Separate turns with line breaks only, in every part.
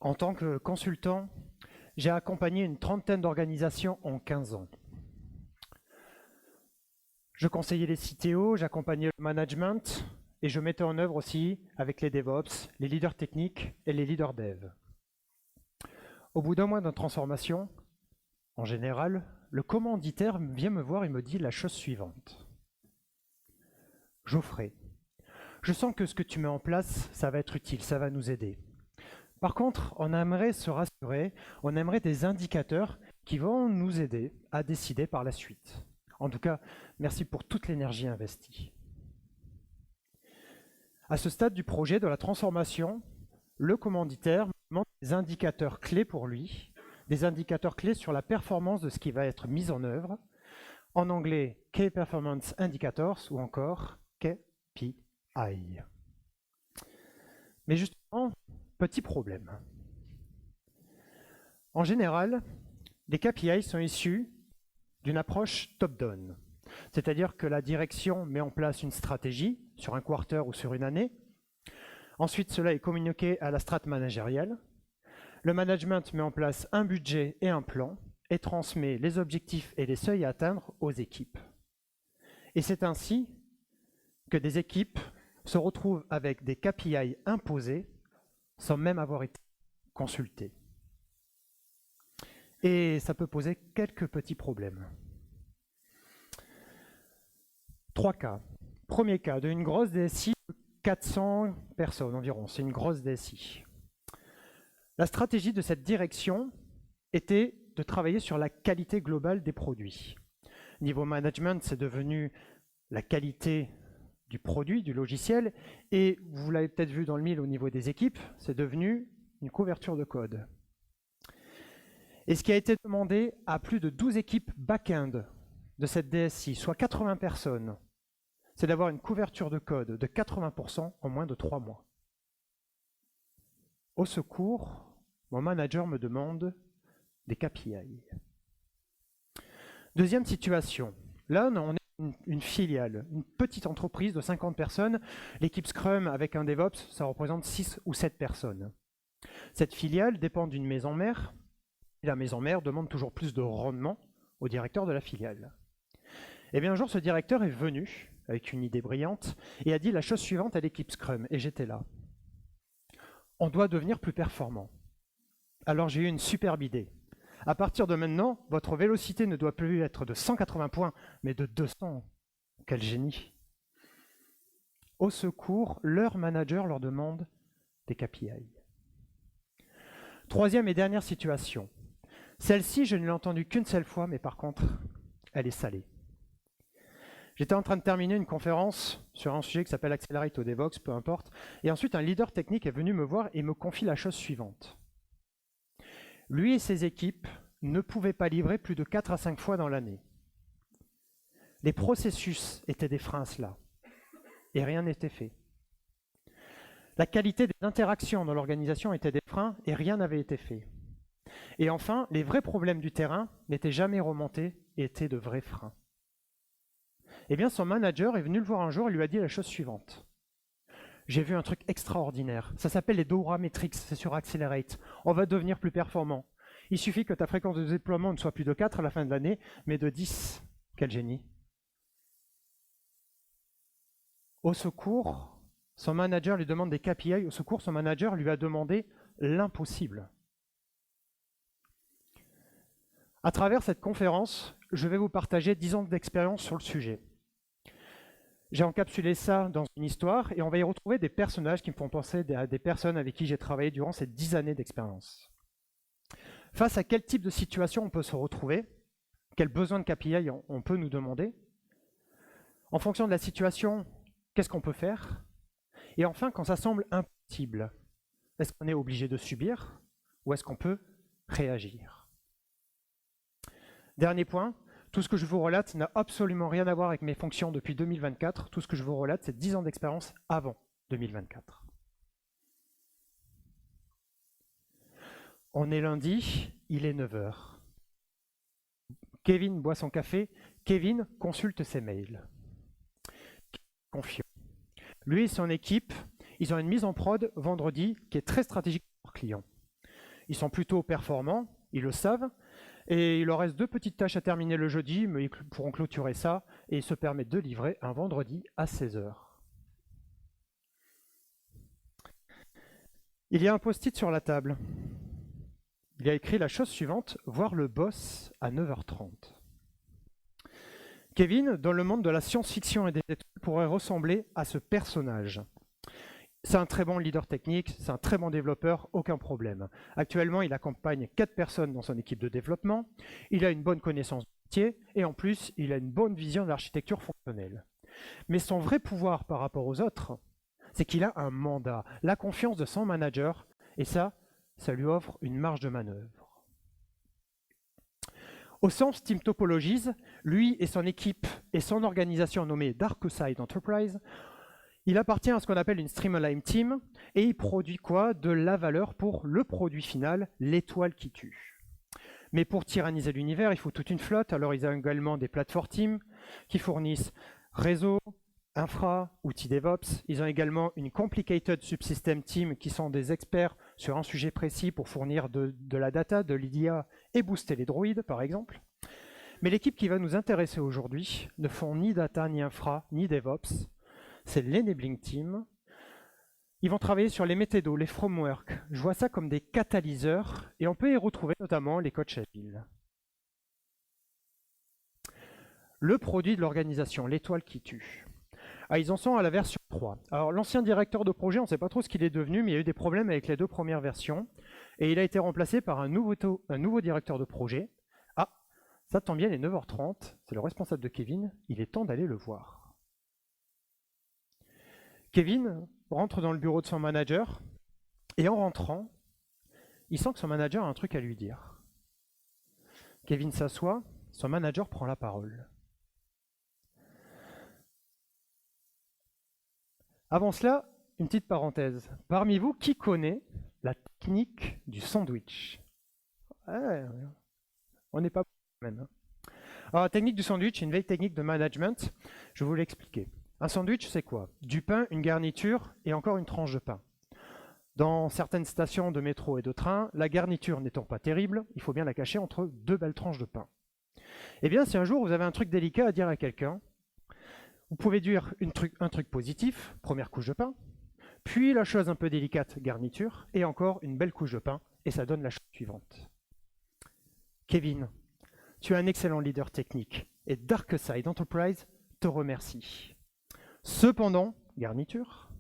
En tant que consultant, j'ai accompagné une trentaine d'organisations en 15 ans. Je conseillais les CTO, j'accompagnais le management et je mettais en œuvre aussi avec les DevOps, les leaders techniques et les leaders dev. Au bout d'un mois de transformation, en général, le commanditaire vient me voir et me dit la chose suivante. Geoffrey, je sens que ce que tu mets en place, ça va être utile, ça va nous aider. Par contre, on aimerait se rassurer, on aimerait des indicateurs qui vont nous aider à décider par la suite. En tout cas, merci pour toute l'énergie investie. À ce stade du projet, de la transformation, le commanditaire me demande des indicateurs clés pour lui, des indicateurs clés sur la performance de ce qui va être mis en œuvre, en anglais Key Performance Indicators ou encore KPI. Mais justement, petit problème. En général, les KPI sont issus d'une approche top-down, c'est-à-dire que la direction met en place une stratégie sur un quarter ou sur une année. Ensuite, cela est communiqué à la strate managériale. Le management met en place un budget et un plan et transmet les objectifs et les seuils à atteindre aux équipes. Et c'est ainsi que des équipes se retrouvent avec des KPI imposés sans même avoir été consultées. Et ça peut poser quelques petits problèmes. 3 cas. Premier cas, d'une grosse DSI de 400 personnes environ, c'est une grosse DSI. La stratégie de cette direction était de travailler sur la qualité globale des produits. Niveau management, c'est devenu la qualité du produit, du logiciel, et vous l'avez peut-être vu dans le mille au niveau des équipes, c'est devenu une couverture de code. Et ce qui a été demandé à plus de 12 équipes back-end de cette DSI, soit 80 personnes, c'est d'avoir une couverture de code de 80% en moins de 3 mois. Au secours, mon manager me demande des KPI. Deuxième situation, là on est une filiale, une petite entreprise de 50 personnes, l'équipe Scrum avec un DevOps, ça représente 6 ou 7 personnes. Cette filiale dépend d'une maison mère, et la maison mère demande toujours plus de rendement au directeur de la filiale. Et bien un jour, ce directeur est venu avec une idée brillante et a dit la chose suivante à l'équipe Scrum, et j'étais là. On doit devenir plus performant. Alors j'ai eu une superbe idée. À partir de maintenant, votre vélocité ne doit plus être de 180 points, mais de 200. Quel génie! Au secours, leur manager leur demande des KPI. Troisième et dernière situation. Celle-ci, je ne l'ai entendue qu'une seule fois, mais par contre, elle est salée. J'étais en train de terminer une conférence sur un sujet qui s'appelle Accelerate au DevOps, peu importe, et ensuite un leader technique est venu me voir et me confie la chose suivante. Lui et ses équipes ne pouvaient pas livrer plus de 4 à 5 fois dans l'année. Les processus étaient des freins à cela, et rien n'était fait. La qualité des interactions dans l'organisation était des freins, et rien n'avait été fait. Et enfin, les vrais problèmes du terrain n'étaient jamais remontés et étaient de vrais freins. Eh bien, son manager est venu le voir un jour et lui a dit la chose suivante. J'ai vu un truc extraordinaire. Ça s'appelle les DORA Metrics, c'est sur Accelerate. On va devenir plus performant. Il suffit que ta fréquence de déploiement ne soit plus de 4 à la fin de l'année, mais de 10. Quel génie. Au secours, son manager lui demande des KPI. Au secours, son manager lui a demandé l'impossible. À travers cette conférence, je vais vous partager 10 ans d'expérience sur le sujet. J'ai encapsulé ça dans une histoire et on va y retrouver des personnages qui me font penser à des personnes avec qui j'ai travaillé durant ces 10 années d'expérience. Face à quel type de situation on peut se retrouver, quel besoin de KPI on peut nous demander, en fonction de la situation, qu'est-ce qu'on peut faire, et enfin, quand ça semble impossible, est-ce qu'on est obligé de subir ou est-ce qu'on peut réagir? Dernier point, tout ce que je vous relate n'a absolument rien à voir avec mes fonctions depuis 2024. Tout ce que je vous relate, c'est 10 ans d'expérience avant 2024. On est lundi, il est 9 h. Kevin boit son café. Kevin consulte ses mails. Confiant. Lui et son équipe, ils ont une mise en prod vendredi qui est très stratégique pour leurs clients. Ils sont plutôt performants, ils le savent, et il leur reste 2 petites tâches à terminer le jeudi, mais ils pourront clôturer ça et se permettre de livrer un vendredi à 16 h. Il y a un post-it sur la table. Il a écrit la chose suivante, voir le boss à 9h30. Kevin, dans le monde de la science-fiction et des étoiles, pourrait ressembler à ce personnage. C'est un très bon leader technique, c'est un très bon développeur, aucun problème. Actuellement, il accompagne 4 personnes dans son équipe de développement, il a une bonne connaissance du métier, et en plus, il a une bonne vision de l'architecture fonctionnelle. Mais son vrai pouvoir par rapport aux autres, c'est qu'il a un mandat, la confiance de son manager, et ça lui offre une marge de manœuvre. Au sens Team Topologies, lui et son équipe et son organisation nommée DarkSide Enterprise, il appartient à ce qu'on appelle une Streamline Team et il produit quoi? De la valeur pour le produit final, l'étoile qui tue. Mais pour tyranniser l'univers, il faut toute une flotte. Alors ils ont également des plateformes team qui fournissent réseau, infra, outils DevOps. Ils ont également une Complicated Subsystem Team qui sont des experts sur un sujet précis pour fournir de la data, de l'IDA et booster les droïdes par exemple. Mais l'équipe qui va nous intéresser aujourd'hui ne font ni data, ni infra, ni DevOps. C'est l'Enabling Team. Ils vont travailler sur les méthodos, les frameworks. Je vois ça comme des catalyseurs et on peut y retrouver notamment les coachs agiles. Le produit de l'organisation, l'étoile qui tue. Ah, ils en sont à la version 3. Alors l'ancien directeur de projet, on ne sait pas trop ce qu'il est devenu, mais il y a eu des problèmes avec les 2 premières versions et il a été remplacé par un nouveau directeur de projet. Ah, ça tombe bien, il est 9h30, c'est le responsable de Kevin, il est temps d'aller le voir. Kevin rentre dans le bureau de son manager et en rentrant, il sent que son manager a un truc à lui dire. Kevin s'assoit, son manager prend la parole. Avant cela, une petite parenthèse. Parmi vous, qui connaît la technique du sandwich? On n'est pas même. Alors, la technique du sandwich est une vieille technique de management. Je vais vous l'expliquer. Un sandwich, c'est quoi? Du pain, une garniture et encore une tranche de pain. Dans certaines stations de métro et de train, la garniture n'étant pas terrible, il faut bien la cacher entre 2 belles tranches de pain. Eh bien, si un jour vous avez un truc délicat à dire à quelqu'un, vous pouvez dire un truc positif, première couche de pain, puis la chose un peu délicate, garniture, et encore une belle couche de pain, et ça donne la chose suivante. Kevin, tu es un excellent leader technique, et DarkSide Enterprise te remercie. Cependant, garniture,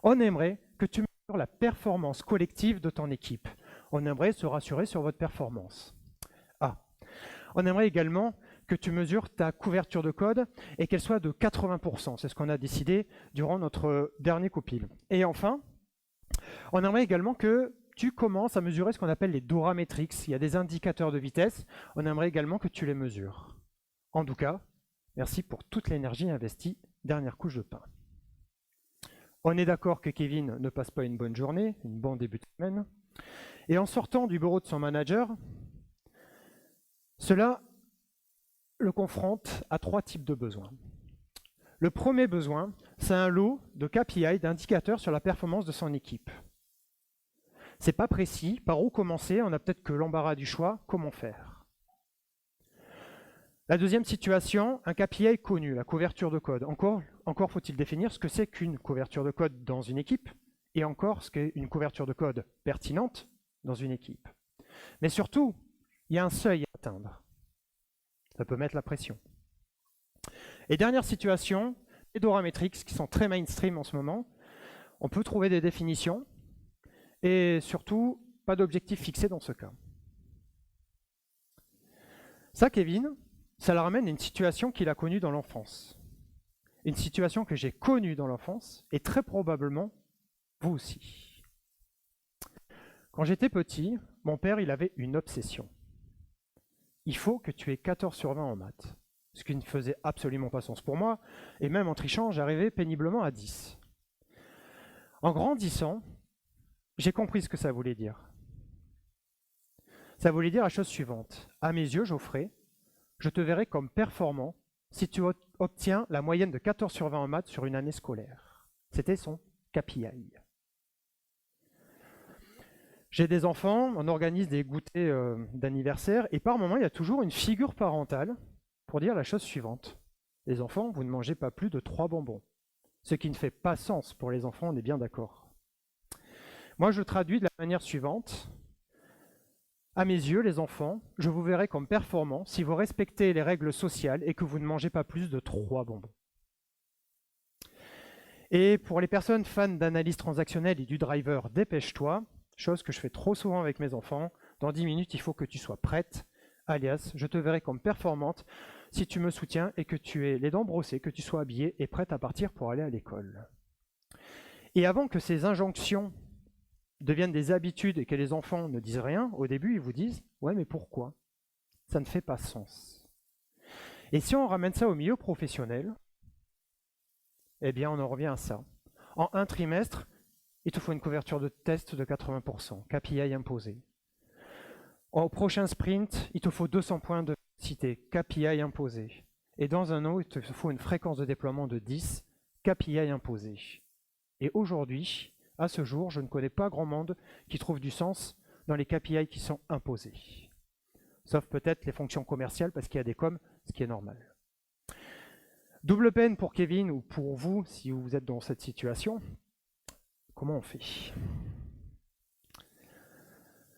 on aimerait que tu mesures la performance collective de ton équipe. On aimerait se rassurer sur votre performance. Ah, on aimerait également que tu mesures ta couverture de code et qu'elle soit de 80%. C'est ce qu'on a décidé durant notre dernier copil. Et enfin, on aimerait également que tu commences à mesurer ce qu'on appelle les Dora Metrics. Il y a des indicateurs de vitesse. On aimerait également que tu les mesures. En tout cas, merci pour toute l'énergie investie. Dernière couche de pain. On est d'accord que Kevin ne passe pas une bonne journée, une bonne début de semaine. Et en sortant du bureau de son manager, cela le confronte à 3 types de besoins. Le premier besoin, c'est un lot de KPI, d'indicateurs sur la performance de son équipe. C'est pas précis, par où commencer, on a peut-être que l'embarras du choix, comment faire. La deuxième situation, un KPI connu, la couverture de code. Encore faut-il définir ce que c'est qu'une couverture de code dans une équipe, et encore ce qu'est une couverture de code pertinente dans une équipe. Mais surtout, il y a un seuil à atteindre. Ça peut mettre la pression. Et dernière situation, les Dora Metrics qui sont très mainstream en ce moment. On peut trouver des définitions et surtout pas d'objectif fixé dans ce cas. Ça, Kevin, ça le ramène à une situation qu'il a connue dans l'enfance. Une situation que j'ai connue dans l'enfance et très probablement vous aussi. Quand j'étais petit, mon père il avait une obsession. Il faut que tu aies 14 sur 20 en maths. Ce qui ne faisait absolument pas sens pour moi, et même en trichant, j'arrivais péniblement à 10. En grandissant, j'ai compris ce que ça voulait dire. Ça voulait dire la chose suivante. À mes yeux, Geoffrey, je te verrai comme performant si tu obtiens la moyenne de 14 sur 20 en maths sur une année scolaire. C'était son KPI. J'ai des enfants, on organise des goûters d'anniversaire, et par moment, il y a toujours une figure parentale pour dire la chose suivante. Les enfants, vous ne mangez pas plus de 3 bonbons. Ce qui ne fait pas sens pour les enfants, on est bien d'accord. Moi, je traduis de la manière suivante. À mes yeux, les enfants, je vous verrai comme performants si vous respectez les règles sociales et que vous ne mangez pas plus de 3 bonbons. Et pour les personnes fans d'analyse transactionnelle et du driver, dépêche-toi, chose que je fais trop souvent avec mes enfants, dans 10 minutes, il faut que tu sois prête, alias, je te verrai comme performante si tu me soutiens et que tu aies les dents brossées, que tu sois habillée et prête à partir pour aller à l'école. Et avant que ces injonctions deviennent des habitudes et que les enfants ne disent rien, au début, ils vous disent « Ouais, mais pourquoi ?» Ça ne fait pas sens. Et si on ramène ça au milieu professionnel, eh bien, on en revient à ça. En un trimestre, il te faut une couverture de test de 80%, KPI imposé. Au prochain sprint, il te faut 200 points de cité, KPI imposé. Et dans un an, il te faut une fréquence de déploiement de 10, KPI imposé. Et aujourd'hui, à ce jour, je ne connais pas grand monde qui trouve du sens dans les KPI qui sont imposés. Sauf peut-être les fonctions commerciales, parce qu'il y a des coms, ce qui est normal. Double peine pour Kevin ou pour vous, si vous êtes dans cette situation. Comment on fait?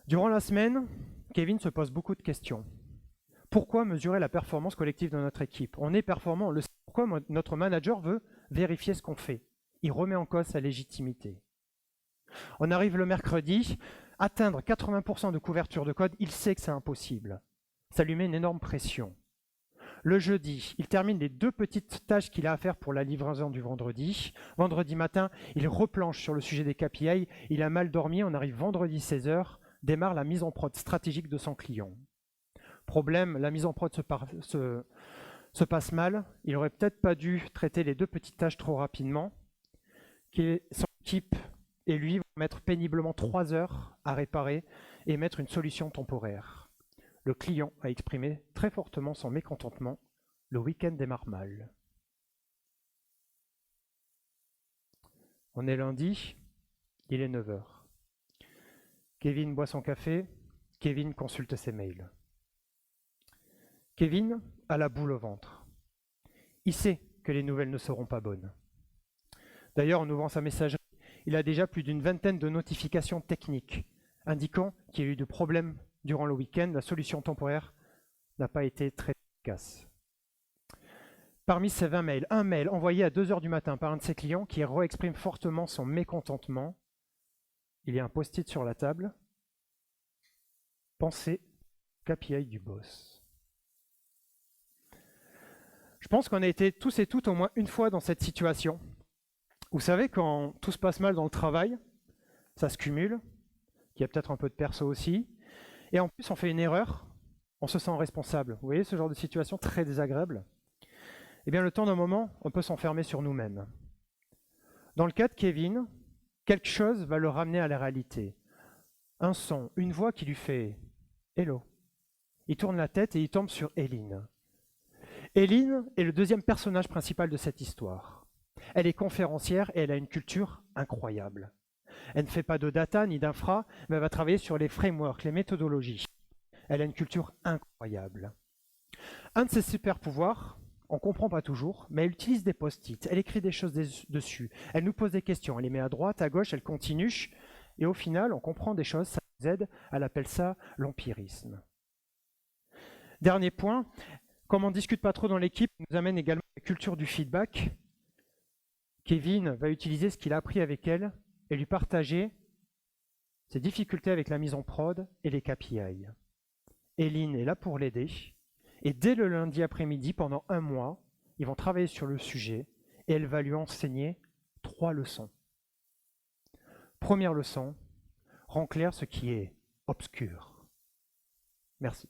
Durant la semaine, Kevin se pose beaucoup de questions. Pourquoi mesurer la performance collective de notre équipe? On est performant, on le sait. Pourquoi notre manager veut vérifier ce qu'on fait? Il remet en cause sa légitimité. On arrive le mercredi, atteindre 80% de couverture de code, il sait que c'est impossible. Ça lui met une énorme pression. Le jeudi, il termine les 2 petites tâches qu'il a à faire pour la livraison du vendredi. Vendredi matin, il replanche sur le sujet des KPI. Il a mal dormi, on arrive vendredi 16h, démarre la mise en prod stratégique de son client. Problème, la mise en prod se passe mal. Il n'aurait peut-être pas dû traiter les 2 petites tâches trop rapidement. Son équipe et lui vont mettre péniblement 3 heures à réparer et mettre une solution temporaire. Le client a exprimé très fortement son mécontentement. Le week-end démarre mal. On est lundi, il est 9h. Kevin boit son café, Kevin consulte ses mails. Kevin a la boule au ventre. Il sait que les nouvelles ne seront pas bonnes. D'ailleurs, en ouvrant sa messagerie, il a déjà plus d'une vingtaine de notifications techniques indiquant qu'il y a eu des problèmes durant le week-end. La solution temporaire n'a pas été très efficace. Parmi ces 20 mails, un mail envoyé à 2h du matin par un de ses clients qui réexprime fortement son mécontentement. Il y a un post-it sur la table. Pensez KPI du boss. Je pense qu'on a été tous et toutes au moins une fois dans cette situation. Vous savez, quand tout se passe mal dans le travail, ça se cumule, il y a peut-être un peu de perso aussi, et en plus on fait une erreur, on se sent responsable. Vous voyez ce genre de situation très désagréable? Eh bien le temps d'un moment, on peut s'enfermer sur nous-mêmes. Dans le cas de Kevin, quelque chose va le ramener à la réalité. Un son, une voix qui lui fait « Hello ». Il tourne la tête et il tombe sur Eileen. Eileen est le deuxième personnage principal de cette histoire. Elle est conférencière et elle a une culture incroyable. Elle ne fait pas de data ni d'infra, mais elle va travailler sur les frameworks, les méthodologies. Elle a une culture incroyable. Un de ses super pouvoirs, on ne comprend pas toujours, mais elle utilise des post-it, elle écrit des choses dessus, elle nous pose des questions, elle les met à droite, à gauche, elle continue, et au final, on comprend des choses, ça nous aide, elle appelle ça l'empirisme. Dernier point, comme on ne discute pas trop dans l'équipe, nous amène également la culture du feedback. Kevin va utiliser ce qu'il a appris avec elle et lui partager ses difficultés avec la mise en prod et les KPI. Eileen est là pour l'aider. Et dès le lundi après-midi, pendant 1 mois, ils vont travailler sur le sujet et elle va lui enseigner 3 leçons. Première leçon, rends clair ce qui est obscur. Merci.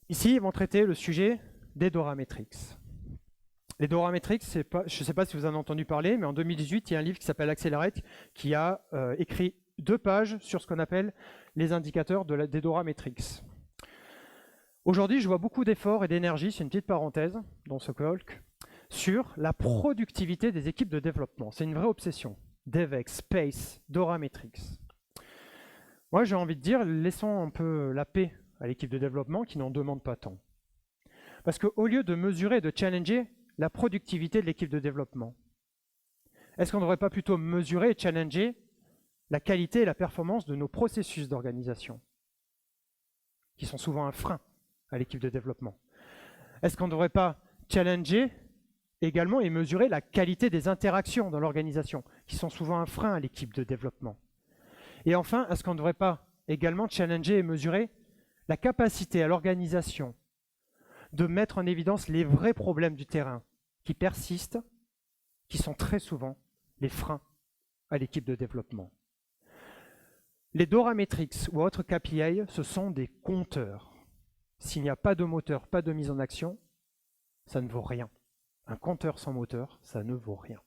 Ici, ils vont traiter le sujet des Dora Metrics. Les Dora Metrics, je ne sais pas si vous en avez entendu parler, mais en 2018, il y a un livre qui s'appelle Accelerate qui a écrit 2 pages sur ce qu'on appelle les indicateurs des Dora Metrics. Aujourd'hui, je vois beaucoup d'efforts et d'énergie, c'est une petite parenthèse dans ce colloque, sur la productivité des équipes de développement. C'est une vraie obsession. DevEx, Space, Dora Metrics. Moi, j'ai envie de dire, laissons un peu la paix à l'équipe de développement qui n'en demande pas tant. Parce qu'au lieu de mesurer et de challenger la productivité de l'équipe de développement, est-ce qu'on ne devrait pas plutôt mesurer et challenger la qualité et la performance de nos processus d'organisation, qui sont souvent un frein à l'équipe de développement? Est-ce qu'on ne devrait pas challenger également et mesurer la qualité des interactions dans l'organisation, qui sont souvent un frein à l'équipe de développement? Et enfin, est-ce qu'on ne devrait pas également challenger et mesurer la capacité à l'organisation de mettre en évidence les vrais problèmes du terrain qui persistent, qui sont très souvent les freins à l'équipe de développement? Les Dora Metrics ou autres KPI, ce sont des compteurs. S'il n'y a pas de moteur, pas de mise en action, ça ne vaut rien. Un compteur sans moteur, ça ne vaut rien.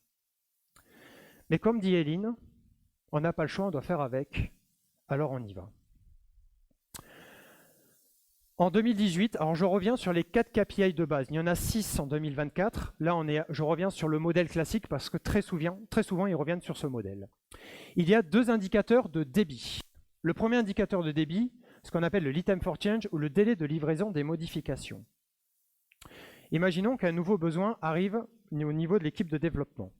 Mais comme dit Hélène, on n'a pas le choix, on doit faire avec, alors on y va. En 2018, alors je reviens sur les 4 KPI de base. Il y en a 6 en 2024. Là, je reviens sur le modèle classique parce que très souvent, ils reviennent sur ce modèle. Il y a 2 indicateurs de débit. Le premier indicateur de débit, ce qu'on appelle le lead time for change ou le délai de livraison des modifications. Imaginons qu'un nouveau besoin arrive au niveau de l'équipe de développement.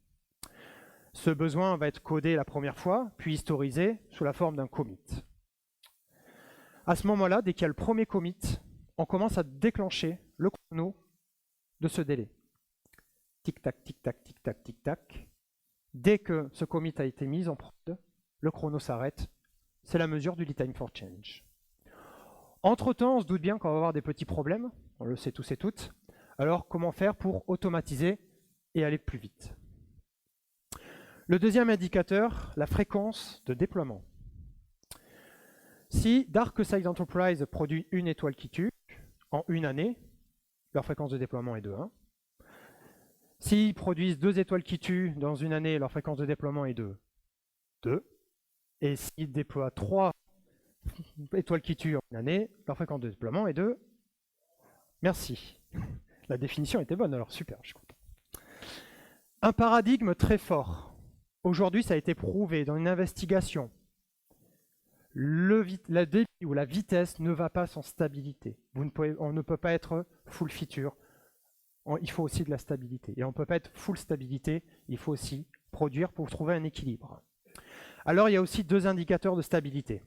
Ce besoin va être codé la première fois, puis historisé sous la forme d'un commit. À ce moment-là, dès qu'il y a le premier commit, on commence à déclencher le chrono de ce délai. Tic-tac, tic-tac, tic-tac, tic-tac. Dès que ce commit a été mis en prod, le chrono s'arrête. C'est la mesure du lead time for change. Entre-temps, on se doute bien qu'on va avoir des petits problèmes. On le sait tous et toutes. Alors, comment faire pour automatiser et aller plus vite? Le deuxième indicateur, la fréquence de déploiement. Si DarkSide Enterprise produit une étoile qui tue en une année, leur fréquence de déploiement est de 1. S'ils produisent 2 étoiles qui tuent dans une année, leur fréquence de déploiement est de 2. Et s'ils déploient 3 étoiles qui tuent en une année, leur fréquence de déploiement est de... Merci. La définition était bonne, alors super, je suis content. Un paradigme très fort. Aujourd'hui, ça a été prouvé dans une investigation. La débit ou la vitesse ne va pas sans stabilité. On ne peut pas être full feature. Il faut aussi de la stabilité. Et on ne peut pas être full stabilité. Il faut aussi produire pour trouver un équilibre. Alors, il y a aussi 2 indicateurs de stabilité.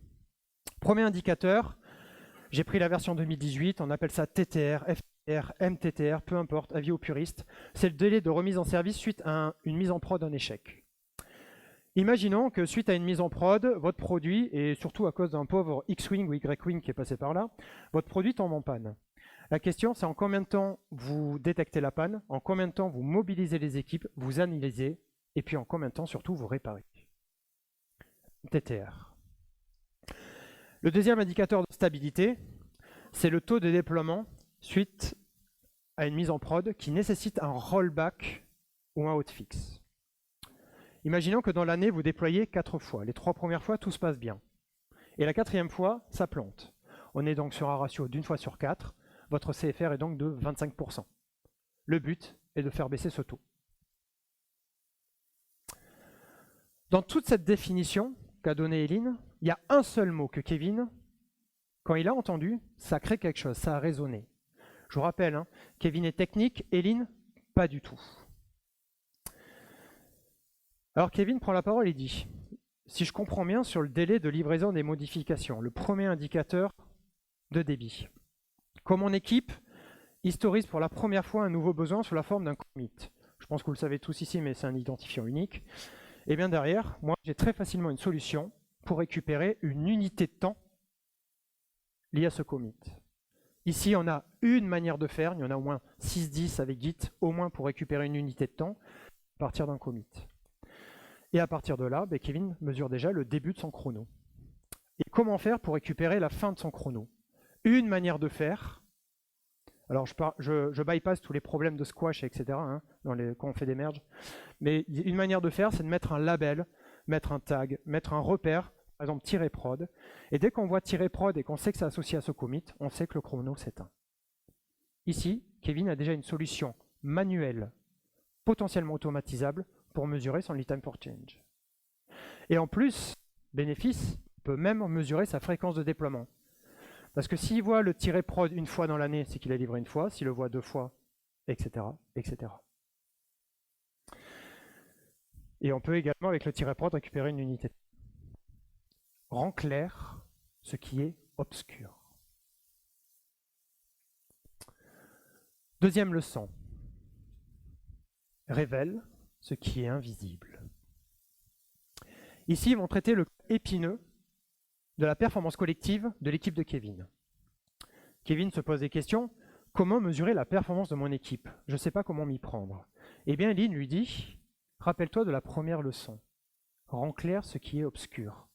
Premier indicateur, j'ai pris la version 2018. On appelle ça TTR, FTR, MTTR, peu importe, avis aux puristes. C'est le délai de remise en service suite à une mise en prod d'un échec. Imaginons que suite à une mise en prod, votre produit, et surtout à cause d'un pauvre X-Wing ou Y-Wing qui est passé par là, votre produit tombe en panne. La question, c'est en combien de temps vous détectez la panne, en combien de temps vous mobilisez les équipes, vous analysez, et puis en combien de temps surtout vous réparez. TTR. Le deuxième indicateur de stabilité, c'est le taux de déploiement suite à une mise en prod qui nécessite un rollback ou un hotfix. Imaginons que dans l'année, vous déployez 4 fois. Les 3 premières fois, tout se passe bien. Et la 4e fois, ça plante. On est donc sur un ratio d'1 fois sur 4. Votre CFR est donc de 25%. Le but est de faire baisser ce taux. Dans toute cette définition qu'a donnée Hélène, il y a un seul mot que Kevin, quand il a entendu, ça crée quelque chose, ça a résonné. Je vous rappelle, Kevin est technique, Hélène, pas du tout. Alors Kevin prend la parole et dit, si je comprends bien sur le délai de livraison des modifications, le premier indicateur de débit, comme mon équipe historise pour la première fois un nouveau besoin sous la forme d'un commit, je pense que vous le savez tous ici, mais c'est un identifiant unique, et bien derrière, moi j'ai très facilement une solution pour récupérer une unité de temps liée à ce commit. Ici, on a une manière de faire, il y en a au moins 6-10 avec Git, au moins pour récupérer une unité de temps à partir d'un commit. Et à partir de là, Kevin mesure déjà le début de son chrono. Et comment faire pour récupérer la fin de son chrono? Une manière de faire, alors je bypass tous les problèmes de squash, etc., quand on fait des merges, mais une manière de faire, c'est de mettre un label, mettre un tag, mettre un repère, par exemple -prod, et dès qu'on voit -prod et qu'on sait que c'est associé à ce commit, on sait que le chrono s'éteint. Ici, Kevin a déjà une solution manuelle, potentiellement automatisable, pour mesurer son lead time for change. Et en plus, bénéfice, peut même mesurer sa fréquence de déploiement. Parce que s'il voit le tiret prod une fois dans l'année, c'est qu'il a livré une fois, s'il le voit 2 fois, etc., etc. Et on peut également, avec le tiret prod, récupérer une unité. Rend clair ce qui est obscur. Deuxième leçon. Révèle ce qui est invisible. Ici, ils vont traiter le cas épineux de la performance collective de l'équipe de Kevin. Kevin se pose des questions. Comment mesurer la performance de mon équipe? Je ne sais pas comment m'y prendre. Eh bien, Lynn lui dit, rappelle-toi de la première leçon. Rends clair ce qui est obscur.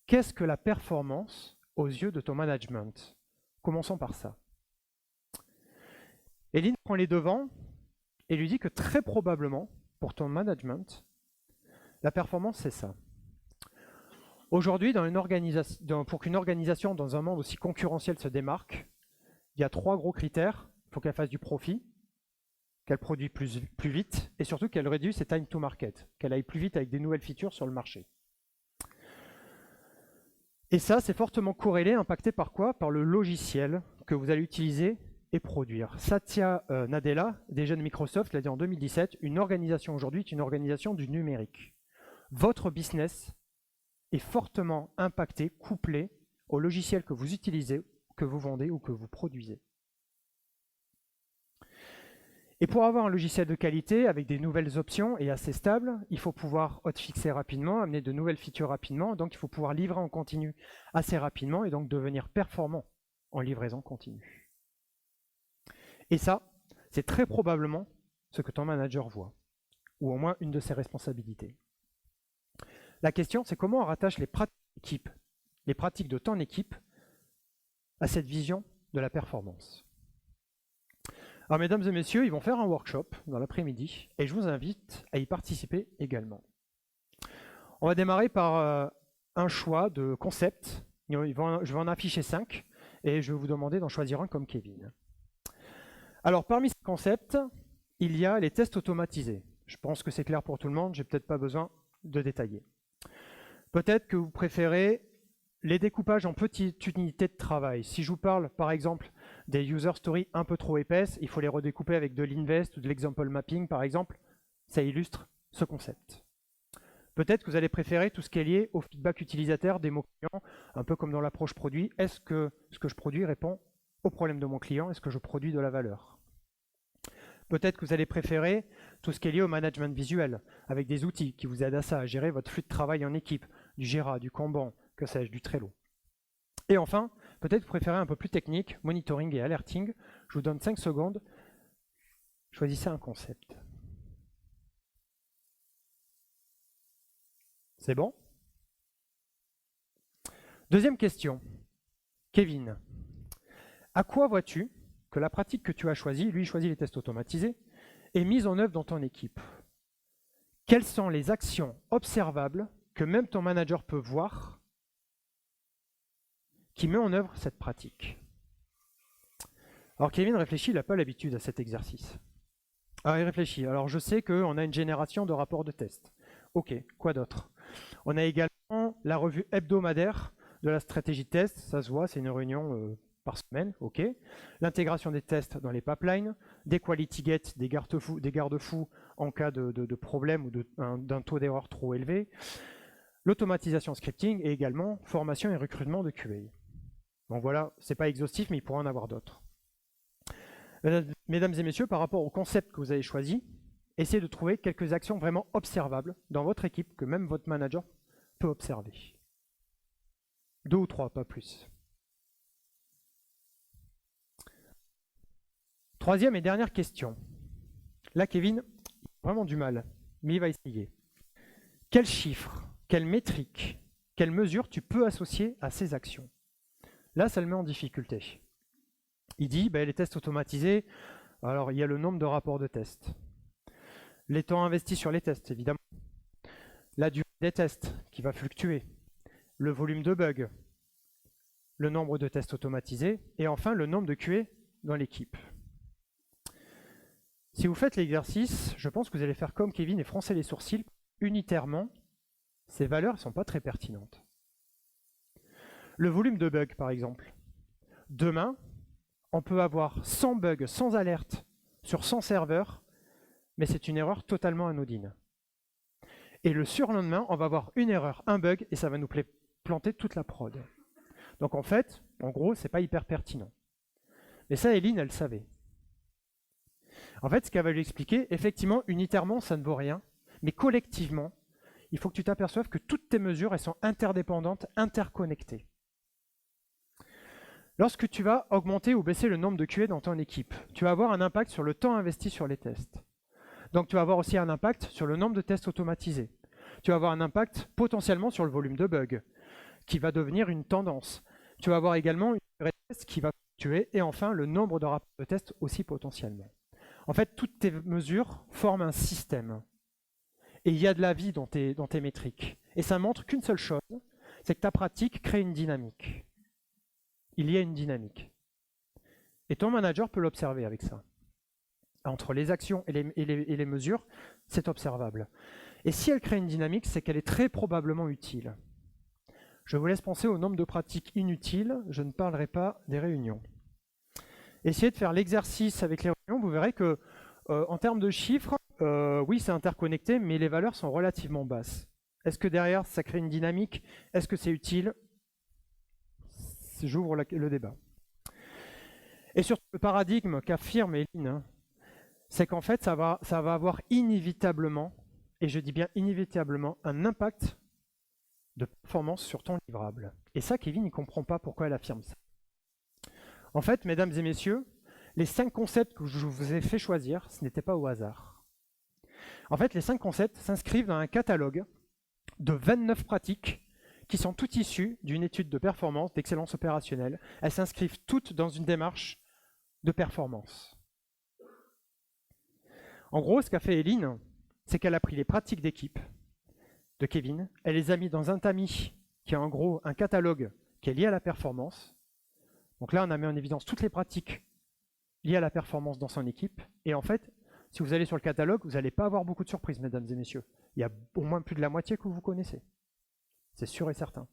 Qu'est-ce que la performance aux yeux de ton management? Commençons par ça. Et Lynn prend les devants et lui dit que très probablement, pour ton management, la performance, c'est ça. Aujourd'hui, pour qu'une organisation dans un monde aussi concurrentiel se démarque, il y a 3 gros critères. Il faut qu'elle fasse du profit, qu'elle produise plus vite, et surtout qu'elle réduise ses time to market, qu'elle aille plus vite avec des nouvelles features sur le marché. Et ça, c'est fortement corrélé, impacté par quoi? Par le logiciel que vous allez utiliser et produire. Satya Nadella, déjà de Microsoft, l'a dit en 2017, une organisation aujourd'hui est une organisation du numérique. Votre business est fortement impacté, couplé au logiciel que vous utilisez, que vous vendez ou que vous produisez. Et pour avoir un logiciel de qualité avec des nouvelles options et assez stable, il faut pouvoir hotfixer rapidement, amener de nouvelles features rapidement, donc il faut pouvoir livrer en continu assez rapidement et donc devenir performant en livraison continue. Et ça, c'est très probablement ce que ton manager voit, ou au moins une de ses responsabilités. La question, c'est comment on rattache les pratiques de ton équipe à cette vision de la performance. Alors, mesdames et messieurs, ils vont faire un workshop dans l'après-midi et je vous invite à y participer également. On va démarrer par un choix de concept. Je vais en afficher 5 et je vais vous demander d'en choisir un comme Kevin. Alors, parmi ces concepts, il y a les tests automatisés. Je pense que c'est clair pour tout le monde, je n'ai peut-être pas besoin de détailler. Peut-être que vous préférez les découpages en petites unités de travail. Si je vous parle, par exemple, des user stories un peu trop épaisses, il faut les redécouper avec de l'invest ou de l'example mapping, par exemple. Ça illustre ce concept. Peut-être que vous allez préférer tout ce qui est lié au feedback utilisateur des mots clients, un peu comme dans l'approche produit. Est-ce que ce que je produis répond aux problèmes de mon client? Est-ce que je produis de la valeur? Peut-être que vous allez préférer tout ce qui est lié au management visuel, avec des outils qui vous aident à ça, à gérer votre flux de travail en équipe, du Jira, du Kanban, que sais-je, du Trello. Et enfin, peut-être que vous préférez un peu plus technique, monitoring et alerting. Je vous donne 5 secondes. Choisissez un concept. C'est bon? Deuxième question. Kevin, à quoi vois-tu que la pratique que tu as choisie, lui choisit les tests automatisés, est mise en œuvre dans ton équipe? Quelles sont les actions observables que même ton manager peut voir qui met en œuvre cette pratique? Alors Kevin réfléchit, il n'a pas l'habitude à cet exercice. Alors il réfléchit. Alors je sais qu'on a une génération de rapports de tests. Ok, quoi d'autre? On a également la revue hebdomadaire de la stratégie de test, ça se voit, c'est une réunion par semaine, ok. L'intégration des tests dans les pipelines, des quality gates, des garde-fous en cas de problème ou d'un taux d'erreur trop élevé, l'automatisation scripting et également formation et recrutement de QA. Donc voilà, c'est pas exhaustif, mais il pourra en avoir d'autres. Mesdames et messieurs, par rapport au concept que vous avez choisi, essayez de trouver quelques actions vraiment observables dans votre équipe que même votre manager peut observer. 2 ou 3, pas plus. Troisième et dernière question. Là, Kevin, il a vraiment du mal, mais il va essayer. Quels chiffres, quelles métriques, quelles mesures tu peux associer à ces actions? Là, ça le met en difficulté. Il dit, les tests automatisés, alors il y a le nombre de rapports de tests. Les temps investis sur les tests, évidemment. La durée des tests qui va fluctuer. Le volume de bugs. Le nombre de tests automatisés. Et enfin, le nombre de QA dans l'équipe. Si vous faites l'exercice, je pense que vous allez faire comme Kevin et froncer les sourcils unitairement. Ces valeurs ne sont pas très pertinentes. Le volume de bugs, par exemple. Demain, on peut avoir 100 bugs sans alerte sur 100 serveurs, mais c'est une erreur totalement anodine. Et le surlendemain, on va avoir une erreur, un bug, et ça va nous planter toute la prod. Donc en fait, en gros, c'est pas hyper pertinent. Mais ça, Eline, elle savait. En fait, ce qu'elle va lui expliquer, effectivement, unitairement, ça ne vaut rien, mais collectivement, il faut que tu t'aperçoives que toutes tes mesures, elles sont interdépendantes, interconnectées. Lorsque tu vas augmenter ou baisser le nombre de QA dans ton équipe, tu vas avoir un impact sur le temps investi sur les tests. Donc tu vas avoir aussi un impact sur le nombre de tests automatisés. Tu vas avoir un impact potentiellement sur le volume de bugs, qui va devenir une tendance. Tu vas avoir également une durée de test qui va fluctuer, et enfin le nombre de rapports de tests aussi potentiellement. En fait, toutes tes mesures forment un système. Et il y a de la vie dans tes métriques. Et ça montre qu'une seule chose, c'est que ta pratique crée une dynamique. Il y a une dynamique. Et ton manager peut l'observer avec ça. Entre les actions et les mesures, c'est observable. Et si elle crée une dynamique, c'est qu'elle est très probablement utile. Je vous laisse penser au nombre de pratiques inutiles, je ne parlerai pas des réunions. Essayez de faire l'exercice avec les réunions, vous verrez que en termes de chiffres, oui c'est interconnecté, mais les valeurs sont relativement basses. Est-ce que derrière ça crée une dynamique? Est-ce que c'est utile? J'ouvre le débat. Et surtout le paradigme qu'affirme Eline, c'est qu'en fait ça va avoir inévitablement, et je dis bien inévitablement, un impact de performance sur ton livrable. Et ça, Kevin, il ne comprend pas pourquoi elle affirme ça. En fait, mesdames et messieurs, les 5 concepts que je vous ai fait choisir, ce n'était pas au hasard. En fait, les 5 concepts s'inscrivent dans un catalogue de 29 pratiques qui sont toutes issues d'une étude de performance, d'excellence opérationnelle. Elles s'inscrivent toutes dans une démarche de performance. En gros, ce qu'a fait Eline, c'est qu'elle a pris les pratiques d'équipe de Kevin, elle les a mis dans un tamis qui est en gros un catalogue qui est lié à la performance. Donc là, on a mis en évidence toutes les pratiques liées à la performance dans son équipe. Et en fait, si vous allez sur le catalogue, vous n'allez pas avoir beaucoup de surprises, mesdames et messieurs. Il y a au moins plus de la moitié que vous connaissez. C'est sûr et certain.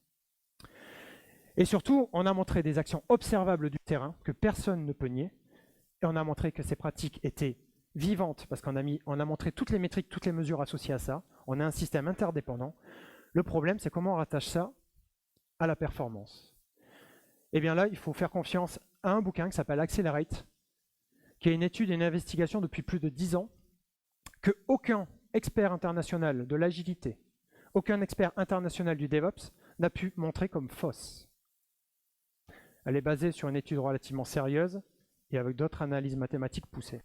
Et surtout, on a montré des actions observables du terrain que personne ne peut nier. Et on a montré que ces pratiques étaient vivantes parce qu'on a montré toutes les métriques, toutes les mesures associées à ça. On a un système interdépendant. Le problème, c'est comment on rattache ça à la performance. Et bien là, il faut faire confiance à un bouquin qui s'appelle Accelerate, qui est une étude et une investigation depuis plus de 10 ans, que aucun expert international de l'agilité, aucun expert international du DevOps n'a pu montrer comme fausse. Elle est basée sur une étude relativement sérieuse et avec d'autres analyses mathématiques poussées.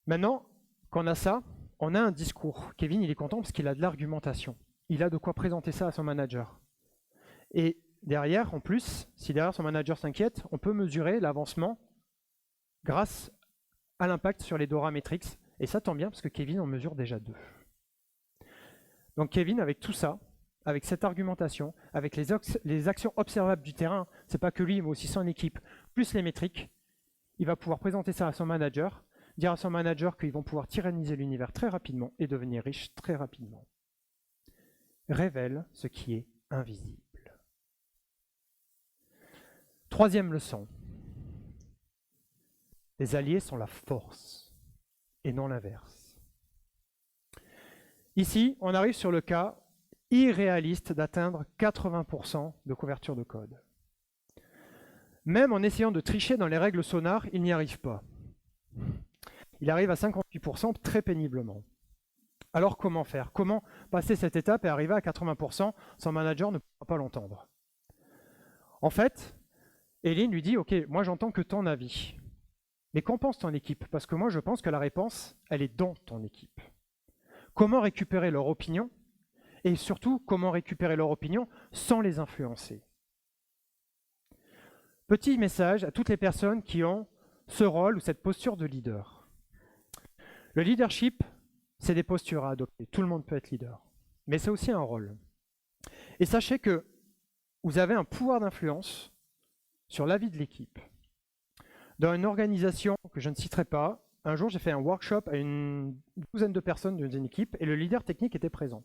Maintenant qu'on a ça, on a un discours. Kevin, il est content parce qu'il a de l'argumentation. Il a de quoi présenter ça à son manager. Et derrière, en plus, si derrière son manager s'inquiète, on peut mesurer l'avancement grâce à l'impact sur les DORA Metrics. Et ça tombe bien parce que Kevin en mesure déjà 2. Donc Kevin, avec tout ça, avec cette argumentation, avec les actions observables du terrain, c'est pas que lui, mais aussi son équipe, plus les métriques, il va pouvoir présenter ça à son manager, dire à son manager qu'ils vont pouvoir tyranniser l'univers très rapidement et devenir riches très rapidement. Révèle ce qui est invisible. Troisième leçon. Les alliés sont la force et non l'inverse. Ici, on arrive sur le cas irréaliste d'atteindre 80% de couverture de code. Même en essayant de tricher dans les règles Sonar, il n'y arrive pas. Il arrive à 58% très péniblement. Alors comment faire? Comment passer cette étape et arriver à 80%? Son manager ne pourra pas l'entendre. En fait, Eline lui dit, ok, moi j'entends que ton avis. Mais qu'en pense ton équipe? Parce que moi je pense que la réponse, elle est dans ton équipe. Comment récupérer leur opinion? Et surtout, comment récupérer leur opinion sans les influencer? Petit message à toutes les personnes qui ont ce rôle ou cette posture de leader. Le leadership, c'est des postures à adopter. Tout le monde peut être leader. Mais c'est aussi un rôle. Et sachez que vous avez un pouvoir d'influence sur la vie de l'équipe. Dans une organisation que je ne citerai pas, un jour j'ai fait un workshop à une douzaine de personnes d'une équipe et le leader technique était présent.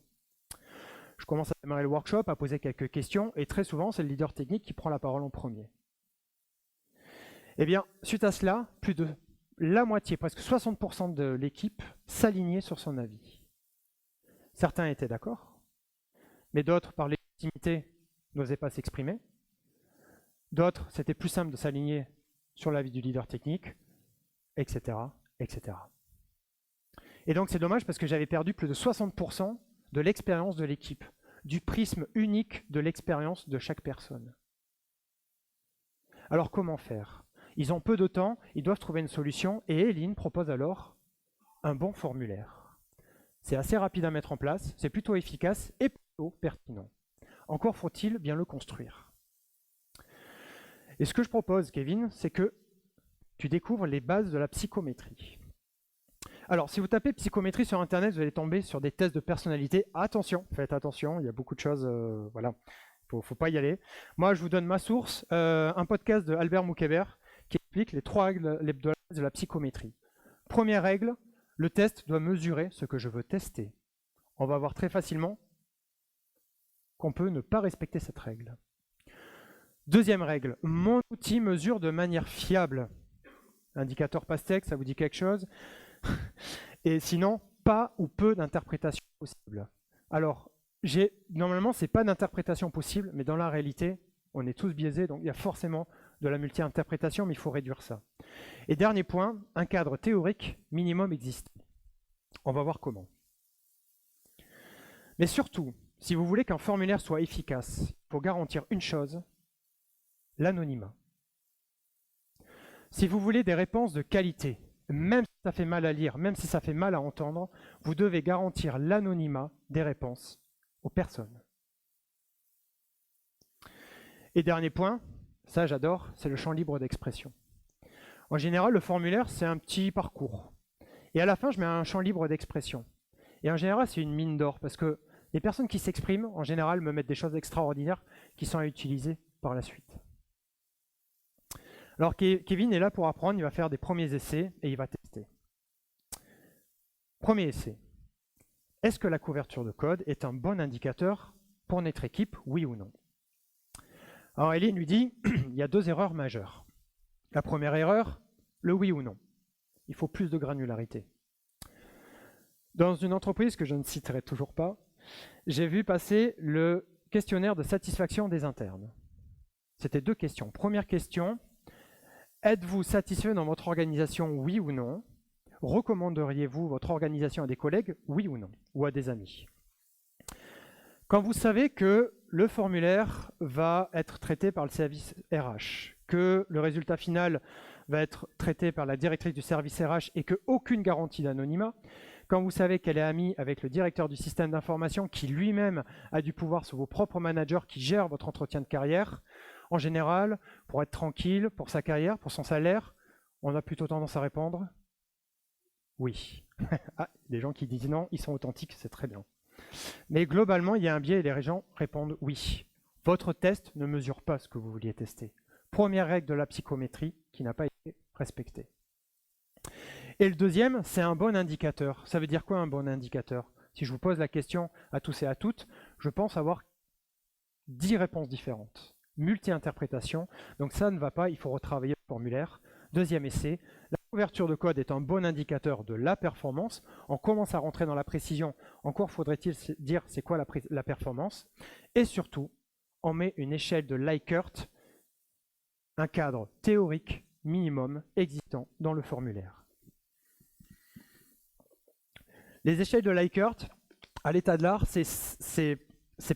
Je commence à démarrer le workshop, à poser quelques questions, et très souvent, c'est le leader technique qui prend la parole en premier. Eh bien, suite à cela, plus de la moitié, presque 60% de l'équipe s'alignait sur son avis. Certains étaient d'accord, mais d'autres, par légitimité, n'osaient pas s'exprimer. D'autres, c'était plus simple de s'aligner sur l'avis du leader technique, etc., etc. Et donc c'est dommage parce que j'avais perdu plus de 60% de l'expérience de l'équipe, du prisme unique de l'expérience de chaque personne. Alors comment faire? Ils ont peu de temps, ils doivent trouver une solution et Eline propose alors un bon formulaire. C'est assez rapide à mettre en place, c'est plutôt efficace et plutôt pertinent. Encore faut-il bien le construire. Et ce que je propose, Kevin, c'est que tu découvres les bases de la psychométrie. Alors, si vous tapez psychométrie sur Internet, vous allez tomber sur des tests de personnalité. Attention, faites attention, il y a beaucoup de choses, voilà, il ne faut pas y aller. Moi, je vous donne ma source, un podcast de Albert Moukébert qui explique les 3 règles de la psychométrie. Première règle, le test doit mesurer ce que je veux tester. On va voir très facilement qu'on peut ne pas respecter cette règle. Deuxième règle, mon outil mesure de manière fiable. Indicateur PASTEC, ça vous dit quelque chose? Et sinon, pas ou peu d'interprétation possible. Alors, normalement, ce n'est pas d'interprétation possible, mais dans la réalité, on est tous biaisés, donc il y a forcément de la multi-interprétation, mais il faut réduire ça. Et dernier point, un cadre théorique minimum existe. On va voir comment. Mais surtout, si vous voulez qu'un formulaire soit efficace, il faut garantir une chose, l'anonymat. Si vous voulez des réponses de qualité, même si ça fait mal à lire, même si ça fait mal à entendre, vous devez garantir l'anonymat des réponses aux personnes. Et dernier point, ça j'adore, c'est le champ libre d'expression. En général, le formulaire, c'est un petit parcours. Et à la fin, je mets un champ libre d'expression. Et en général, c'est une mine d'or, parce que les personnes qui s'expriment, en général, me mettent des choses extraordinaires qui sont à utiliser par la suite. Alors Kevin est là pour apprendre, il va faire des premiers essais et il va tester. Premier essai. Est-ce que la couverture de code est un bon indicateur pour notre équipe, oui ou non? Alors Eline lui dit, il y a 2 erreurs majeures. La première erreur, le oui ou non. Il faut plus de granularité. Dans une entreprise que je ne citerai toujours pas, j'ai vu passer le questionnaire de satisfaction des internes. C'était 2 questions. Première question, êtes-vous satisfait dans votre organisation, oui ou non? Recommanderiez-vous votre organisation à des collègues, oui ou non? Ou à des amis? Quand vous savez que le formulaire va être traité par le service RH, que le résultat final va être traité par la directrice du service RH et qu'aucune garantie d'anonymat, quand vous savez qu'elle est amie avec le directeur du système d'information qui lui-même a du pouvoir sur vos propres managers qui gèrent votre entretien de carrière, en général, pour être tranquille, pour sa carrière, pour son salaire, on a plutôt tendance à répondre oui. Ah, les gens qui disent non, ils sont authentiques, c'est très bien. Mais globalement, il y a un biais et les gens répondent oui. Votre test ne mesure pas ce que vous vouliez tester. Première règle de la psychométrie qui n'a pas été respectée. Et le deuxième, c'est un bon indicateur. Ça veut dire quoi un bon indicateur? Si je vous pose la question à tous et à toutes, je pense avoir 10 réponses différentes. Multi-interprétation, donc ça ne va pas, il faut retravailler le formulaire. Deuxième essai, la couverture de code est un bon indicateur de la performance. On commence à rentrer dans la précision. Encore faudrait-il dire c'est quoi la performance. Et surtout, on met une échelle de Likert, un cadre théorique minimum existant dans le formulaire. Les échelles de Likert, à l'état de l'art, c'est